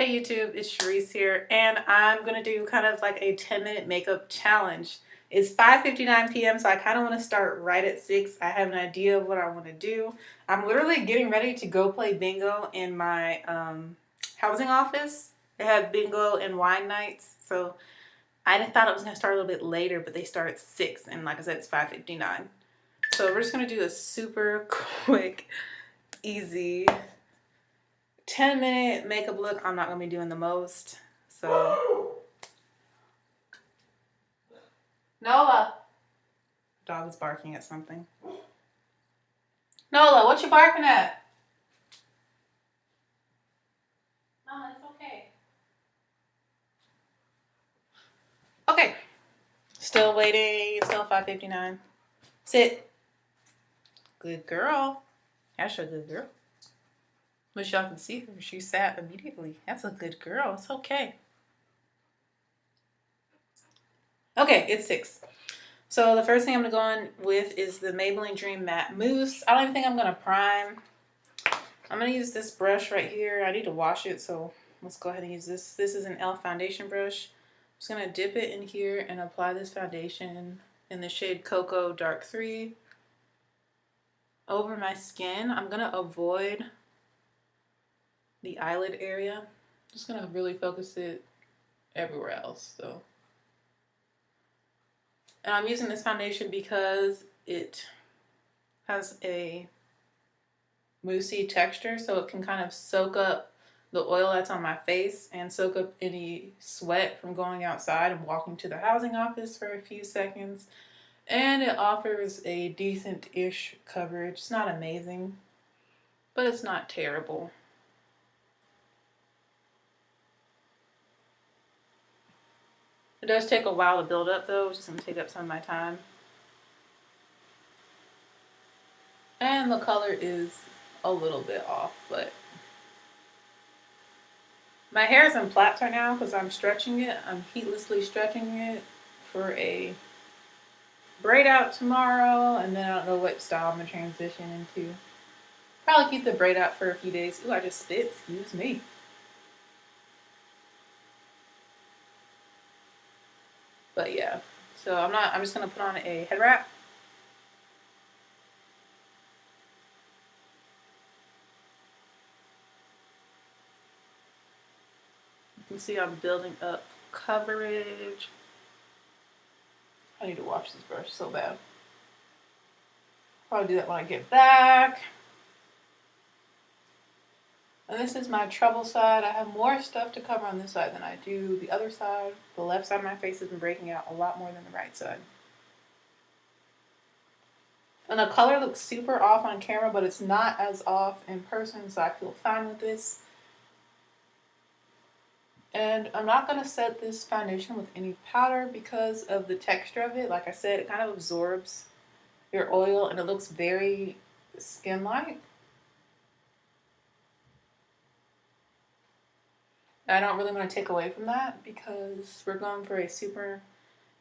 Hey YouTube, it's Cherise here, and I'm gonna do kind of like a 10-minute makeup challenge. It's 5:59 p.m. so I kind of want to start right at 6. I have an idea of what I want to do. I'm literally getting ready to go play bingo in my housing office. They have bingo and wine nights, so I thought it was gonna start a little bit later, but they start at 6, and like I said, it's 5:59. So we're just gonna do a super quick, easy 10-minute makeup look. I'm not going to be doing the most. So, Nola. Dog is barking at something. Nola, what you barking at? No, it's okay. Okay. Still waiting. Still 5:59. Sit. Good girl. That's a good girl. Wish y'all could see her. She sat immediately. That's a good girl. It's okay. Okay, it's 6. So the first thing I'm going to go in with is the Maybelline Dream Matte Mousse. I don't even think I'm going to prime. I'm going to use this brush right here. I need to wash it, so let's go ahead and use this. This is an e.l.f. foundation brush. I'm just going to dip it in here and apply this foundation in the shade Cocoa Dark 3 over my skin. I'm going to avoid the eyelid area. I'm just going to really focus it everywhere else. And I'm using this foundation because it has a moussey texture, so it can kind of soak up the oil that's on my face and soak up any sweat from going outside and walking to the housing office for a few seconds. And it offers a decent-ish coverage. It's not amazing, but it's not terrible. It does take a while to build up though, which is going to take up some of my time. And the color is a little bit off, but my hair is in plaits right now because I'm stretching it. I'm heatlessly stretching it for a braid out tomorrow, and then I don't know what style I'm going to transition into. Probably keep the braid out for a few days. Ooh, I just spit. Excuse me. But yeah, so I'm just going to put on a head wrap. You can see I'm building up coverage. I need to wash this brush so bad. Probably do that when I get back. And this is my trouble side. I have more stuff to cover on this side than I do the other side. The left side of my face has been breaking out a lot more than the right side. And the color looks super off on camera, but it's not as off in person, so I feel fine with this. And I'm not going to set this foundation with any powder because of the texture of it. Like I said, it kind of absorbs your oil and it looks very skin-like. I don't really want to take away from that because we're going for a super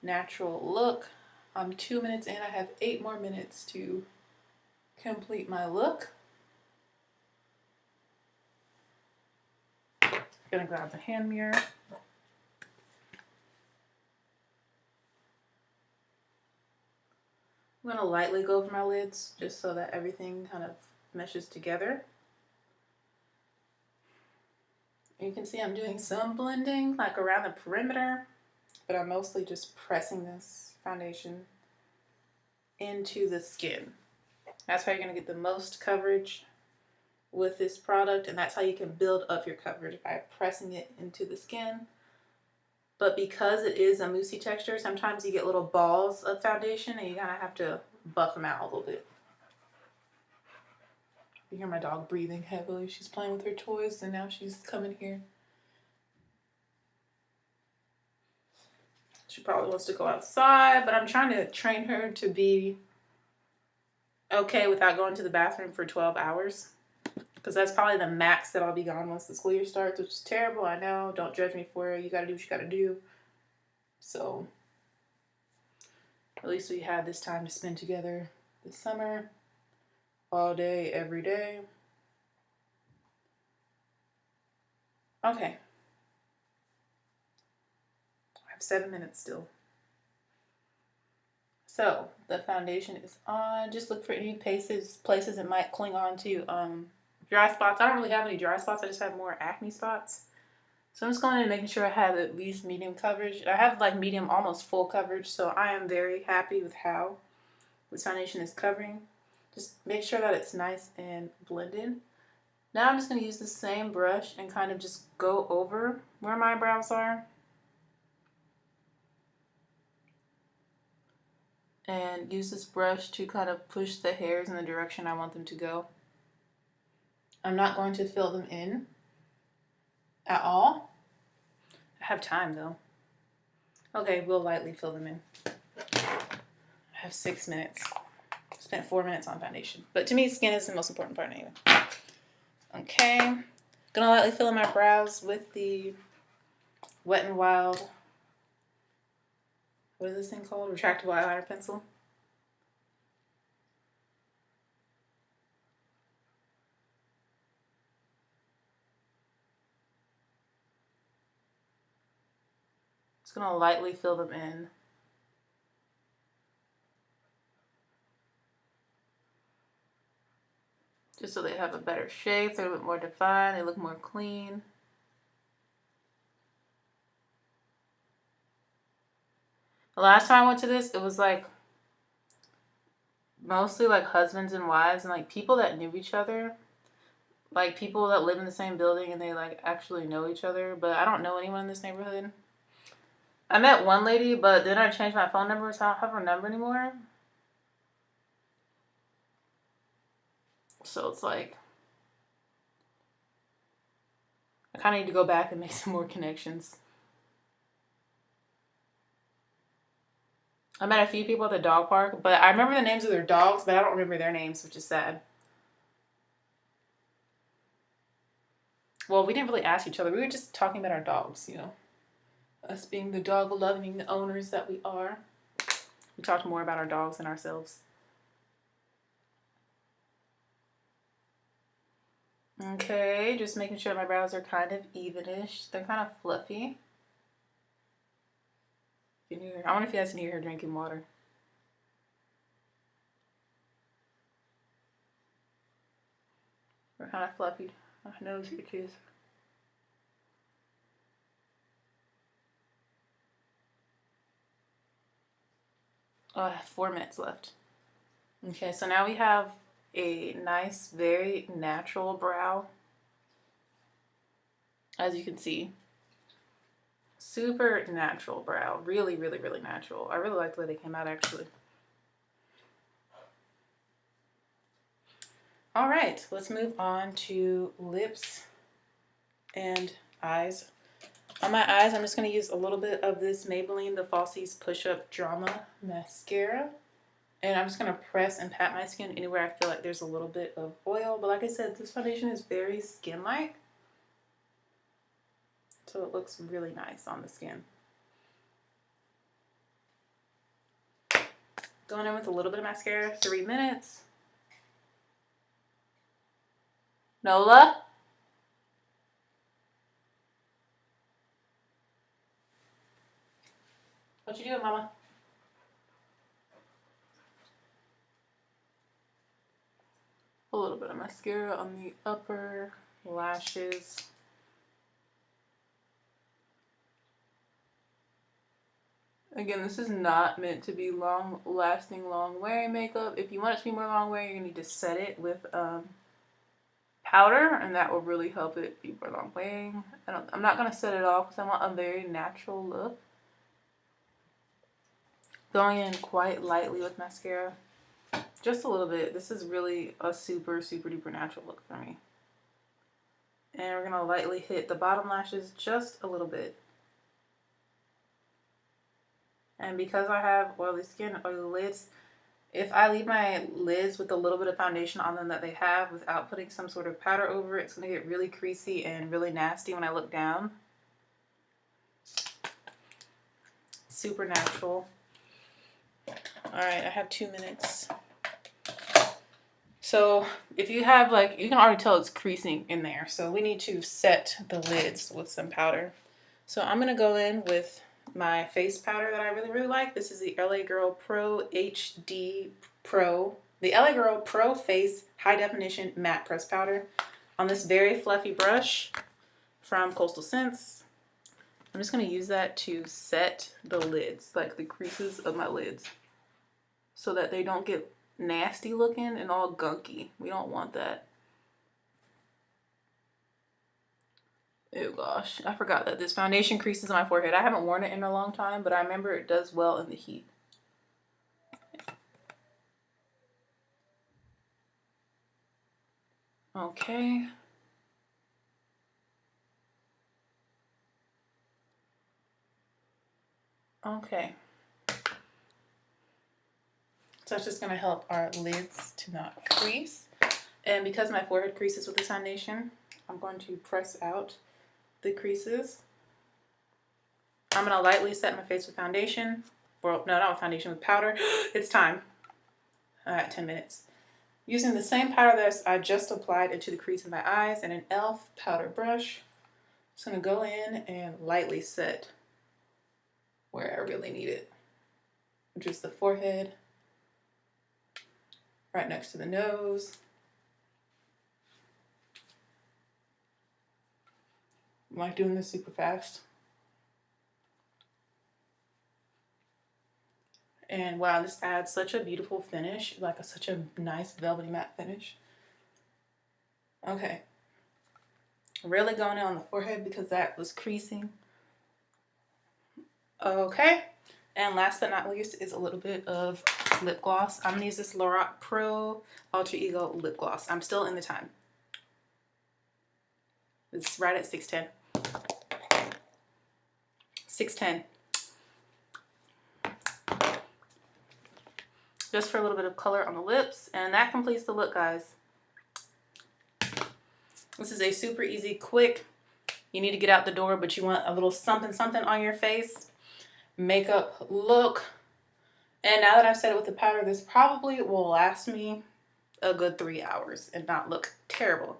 natural look. I'm 2 minutes in. I have 8 more minutes to complete my look. Gonna grab the hand mirror. I'm gonna lightly go over my lids just so that everything kind of meshes together. You can see I'm doing some blending like around the perimeter, but I'm mostly just pressing this foundation into the skin. That's how you're gonna get the most coverage with this product, and that's how you can build up your coverage, by pressing it into the skin. But because it is a moussey texture, sometimes you get little balls of foundation and you kind of have to buff them out a little bit. You hear my dog breathing heavily. She's playing with her toys and now she's coming here. She probably wants to go outside, but I'm trying to train her to be okay without going to the bathroom for 12 hours. Because that's probably the max that I'll be gone once the school year starts, which is terrible. I know. Don't judge me for it. You gotta do what you gotta do. So, at least we had this time to spend together this summer. All day, every day. Okay, have 7 minutes still. So the foundation is on. Just look for any places it might cling on to. Dry spots. I don't really have any dry spots. I just have more acne spots. So I'm just going in and making sure I have at least medium coverage. I have like medium, almost full coverage. So I am very happy with how this foundation is covering. Just make sure that it's nice and blended. Now I'm just going to use the same brush and kind of just go over where my brows are. And use this brush to kind of push the hairs in the direction I want them to go. I'm not going to fill them in at all. I have time though. Okay, we'll lightly fill them in. I have 6 minutes. Spent 4 minutes on foundation. But to me, skin is the most important part anyway. Okay. Gonna lightly fill in my brows with the Wet n Wild, what is this thing called? Retractable eyeliner pencil. Just gonna lightly fill them in. Just so they have a better shape, they're a bit more defined, they look more clean. The last time I went to this, it was like mostly like husbands and wives and like people that knew each other. Like people that live in the same building and they like actually know each other. But I don't know anyone in this neighborhood. I met one lady, but then I changed my phone number, so I don't have her number anymore. So it's like, I kind of need to go back and make some more connections. I met a few people at the dog park, but I remember the names of their dogs, but I don't remember their names, which is sad. Well, we didn't really ask each other. We were just talking about our dogs, you know. Us being the dog-loving owners that we are. We talked more about our dogs than ourselves. Okay, just making sure my brows are kind of evenish. They're kind of fluffy. I wonder if you guys can hear her drinking water. They're kind of fluffy. My nose itches. Oh, I have 4 minutes left. Okay, so now we have a nice, very natural brow. As you can see. Super natural brow. Really, really, really natural. I really like the way they came out, actually. All right, let's move on to lips and eyes. On my eyes, I'm just going to use a little bit of this Maybelline The Falsies Push-Up Drama Mascara. And I'm just going to press and pat my skin anywhere I feel like there's a little bit of oil. But like I said, this foundation is very skin-like. So it looks really nice on the skin. Going in with a little bit of mascara, 3 minutes. Nola? What you doing, Mama? A little bit of mascara on the upper lashes. Again, this is not meant to be long-lasting, long-wearing makeup. If you want it to be more long-wearing, you need to set it with powder, and that will really help it be more long-wearing. I'm not going to set it off because I want a very natural look. Going in quite lightly with mascara. Just a little bit. This is really a super, super duper natural look for me. And we're going to lightly hit the bottom lashes just a little bit. And because I have oily skin, oily lids, if I leave my lids with a little bit of foundation on them that they have without putting some sort of powder over it, it's going to get really creasy and really nasty when I look down. Super natural. Alright, I have 2 minutes. So if you have like, you can already tell it's creasing in there. So we need to set the lids with some powder. So I'm going to go in with my face powder that I really like. This is the LA Girl Pro HD Pro. The LA Girl Pro Face High Definition Matte Press Powder on this very fluffy brush from Coastal Scents. I'm just going to use that to set the lids, like the creases of my lids, so that they don't get nasty looking and all gunky. We don't want that. Oh gosh, I forgot that this foundation creases my forehead. I haven't worn it in a long time, but I remember it does well in the heat. Okay. Okay. So it's just going to help our lids to not crease. And because my forehead creases with this foundation, I'm going to press out the creases. I'm going to lightly set my face with foundation. Well, no, not with foundation, with powder. It's time. 10 minutes. Using the same powder that I just applied into the crease of my eyes and an e.l.f. powder brush. I'm just going to go in and lightly set where I really need it, which is the forehead, right next to the nose. I'm like doing this super fast. And wow, this adds such a beautiful finish, like such a nice velvety matte finish. Okay. Really going in on the forehead because that was creasing. Okay. And last but not least is a little bit of lip gloss. I'm going to use this Lorac Pro Alter Ego lip gloss. I'm still in the time. It's right at 6:10. 6:10. Just for a little bit of color on the lips, and that completes the look, guys. This is a super easy, quick, you need to get out the door, but you want a little something on your face makeup look. And now that I've set it with the powder, this probably will last me a good 3 hours and not look terrible.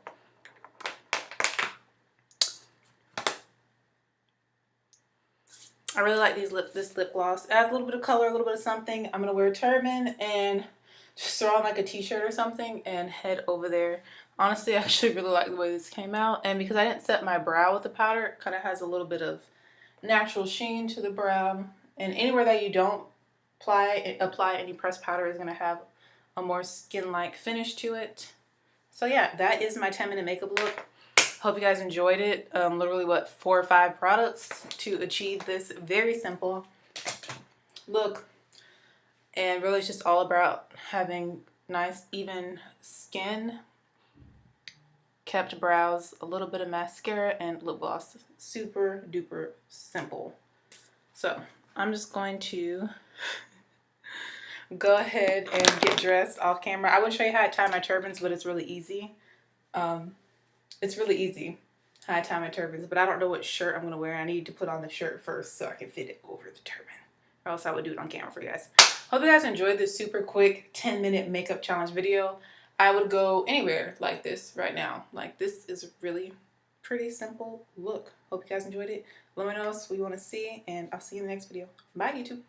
I really like this lip gloss. It adds a little bit of color, a little bit of something. I'm gonna wear a turban and just throw on like a t-shirt or something and head over there. Honestly, I actually really like the way this came out. And because I didn't set my brow with the powder, it kind of has a little bit of natural sheen to the brow. And anywhere that you don't apply any pressed powder is gonna have a more skin-like finish to it. So yeah, that is my 10-minute makeup look. Hope you guys enjoyed it. Literally, what, 4 or 5 products to achieve this very simple look. And really, it's just all about having nice, even skin, kept brows, a little bit of mascara, and lip gloss. Super duper simple. So, I'm just going to go ahead and get dressed off camera. I would show you how I tie my turbans, but it's really easy. It's really easy how I tie my turbans, but I don't know what shirt I'm going to wear. I need to put on the shirt first so I can fit it over the turban, or else I would do it on camera for you guys. Hope you guys enjoyed this super quick 10-minute makeup challenge video. I would go anywhere like this right now. Like, this is a really pretty simple look. Hope you guys enjoyed it. Let me know what you want to see, and I'll see you in the next video. Bye, YouTube.